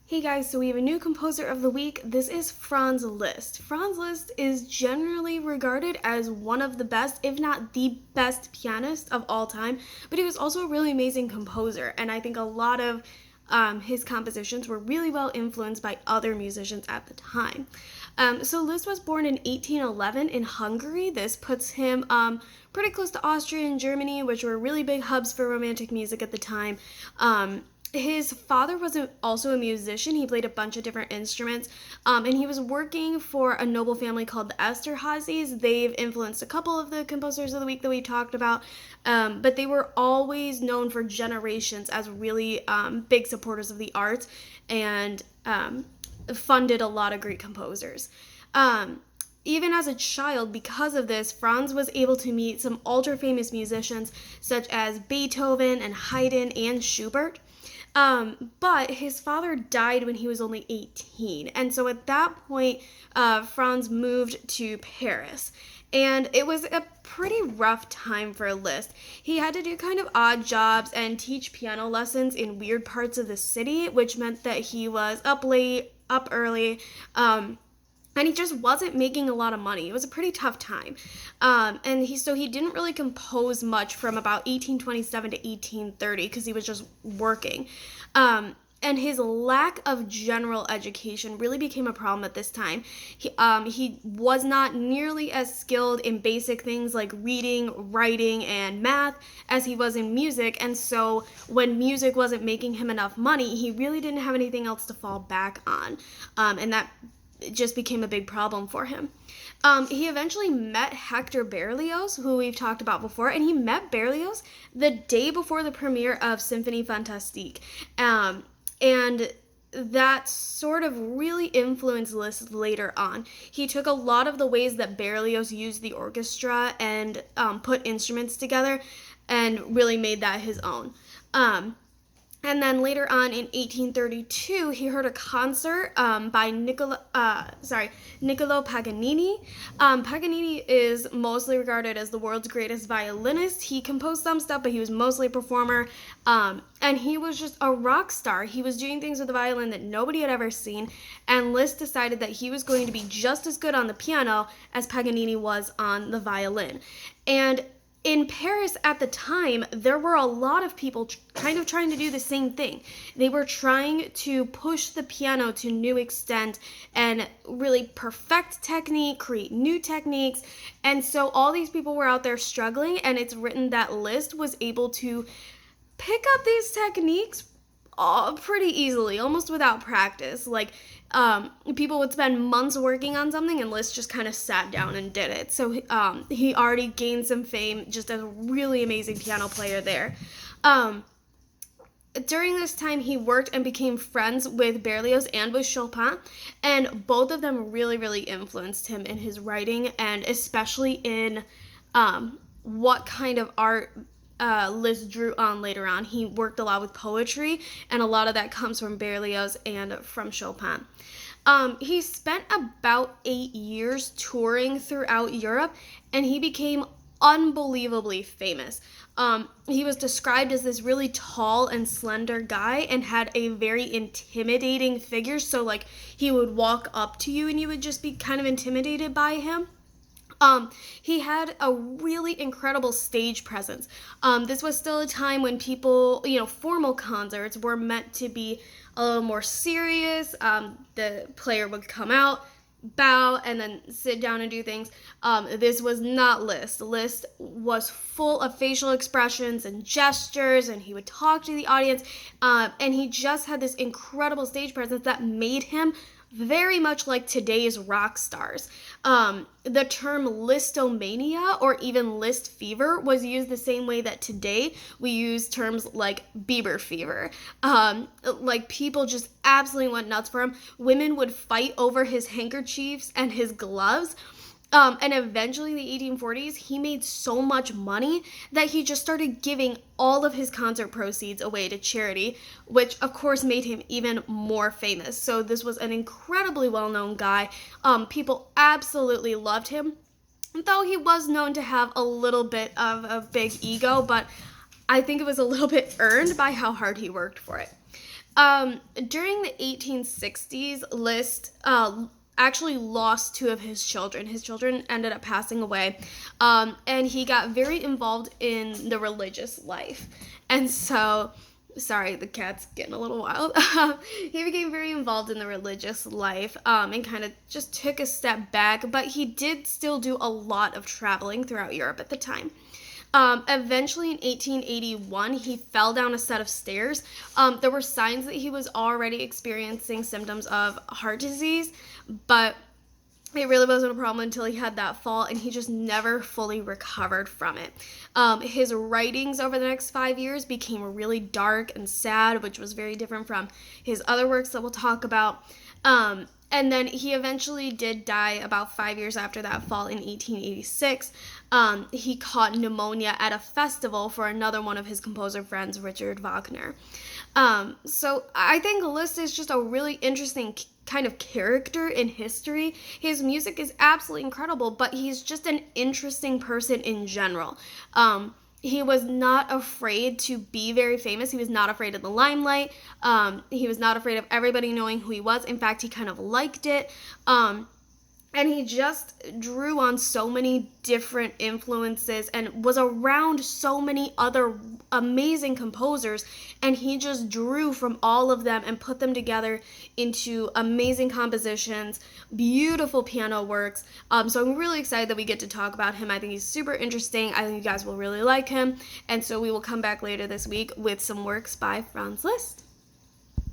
Hey guys, so we have a new composer of the week. This is Franz Liszt. Franz Liszt is generally regarded as one of the best, if not the best pianist of all time, but he was also a really amazing composer, and I think a lot of his compositions were really well influenced by other musicians at the time. So Liszt was born in 1811 in Hungary. This puts him pretty close to Austria and Germany, which were really big hubs for romantic music at the time. His father was also a musician. He played a bunch of different instruments, and he was working for a noble family called the Esterházys. They've influenced a couple of the composers of the week that we talked about, but they were always known for generations as really big supporters of the arts and funded a lot of great composers. Even as a child, because of this, Franz was able to meet some ultra famous musicians such as Beethoven and Haydn and Schubert. But his father died when he was only 18. And so at that point, Franz moved to Paris. And it was a pretty rough time for Liszt. He had to do kind of odd jobs and teach piano lessons in weird parts of the city, which meant that he was up late, up early, and he just wasn't making a lot of money. It was a pretty tough time, and he didn't really compose much from about 1827 to 1830 because he was just working. And his lack of general education really became a problem at this time. He was not nearly as skilled in basic things like reading, writing, and math as he was in music, and so when music wasn't making him enough money, he really didn't have anything else to fall back on, and that just became a big problem for him. He eventually met Hector Berlioz, who we've talked about before, and he met Berlioz the day before the premiere of Symphonie Fantastique. And that sort of really influenced Liszt later on. He took a lot of the ways that Berlioz used the orchestra and put instruments together and really made that his own. And then later on in 1832, he heard a concert by Niccolo Paganini. Paganini is mostly regarded as the world's greatest violinist. He composed some stuff, but he was mostly a performer. And he was just a rock star. He was doing things with the violin that nobody had ever seen. And Liszt decided that he was going to be just as good on the piano as Paganini was on the violin. And in Paris at the time, there were a lot of people kind of trying to do the same thing. They were trying to push the piano to new extent and really perfect technique, create new techniques. And so all these people were out there struggling, and it's written that Liszt was able to pick up these techniques pretty easily, almost without practice. Like, people would spend months working on something, and Liszt just kind of sat down and did it. So he already gained some fame just as a really amazing piano player there. During this time, he worked and became friends with Berlioz and with Chopin, and both of them really, really influenced him in his writing, and especially in what kind of art Liszt drew on later on. He worked a lot with poetry, and a lot of that comes from Berlioz and from Chopin. He spent about 8 years touring throughout Europe, and he became unbelievably famous. He was described as this really tall and slender guy and had a very intimidating figure, so like he would walk up to you and you would just be kind of intimidated by him. He had a really incredible stage presence. This was still a time when people, formal concerts were meant to be a little more serious. The player would come out, bow, and then sit down and do things. This was not Liszt. Liszt was full of facial expressions and gestures, and he would talk to the audience, and he just had this incredible stage presence that made him very much like today's rock stars. The term Listomania or even Liszt Fever was used the same way that today we use terms like Bieber fever. Like people just absolutely went nuts for him. Women would fight over his handkerchiefs and his gloves. And eventually in the 1840s, he made so much money that he just started giving all of his concert proceeds away to charity, which of course made him even more famous. So this was an incredibly well-known guy. People absolutely loved him, though he was known to have a little bit of a big ego, but I think it was a little bit earned by how hard he worked for it. During the 1860s, Liszt actually lost two of his children. His children ended up passing away, and he got very involved in the religious life. And so, sorry, the cat's getting a little wild. He became very involved in the religious life, and kind of just took a step back, but he did still do a lot of traveling throughout Europe at the time. Eventually, in 1881, he fell down a set of stairs. There were signs that he was already experiencing symptoms of heart disease, but it really wasn't a problem until he had that fall, and he just never fully recovered from it. His writings over the next 5 years became really dark and sad, which was very different from his other works that we'll talk about. And then he eventually did die about 5 years after that fall in 1886. He caught pneumonia at a festival for another one of his composer friends, Richard Wagner. So I think Liszt is just a really interesting kind of character in history. His music is absolutely incredible, but he's just an interesting person in general. He was not afraid to be very famous. He was not afraid of the limelight. He was not afraid of everybody knowing who he was. In fact, he kind of liked it. And he just drew on so many different influences and was around so many other amazing composers. And he just drew from all of them and put them together into amazing compositions, beautiful piano works. So I'm really excited that we get to talk about him. I think he's super interesting. I think you guys will really like him. And so we will come back later this week with some works by Franz Liszt.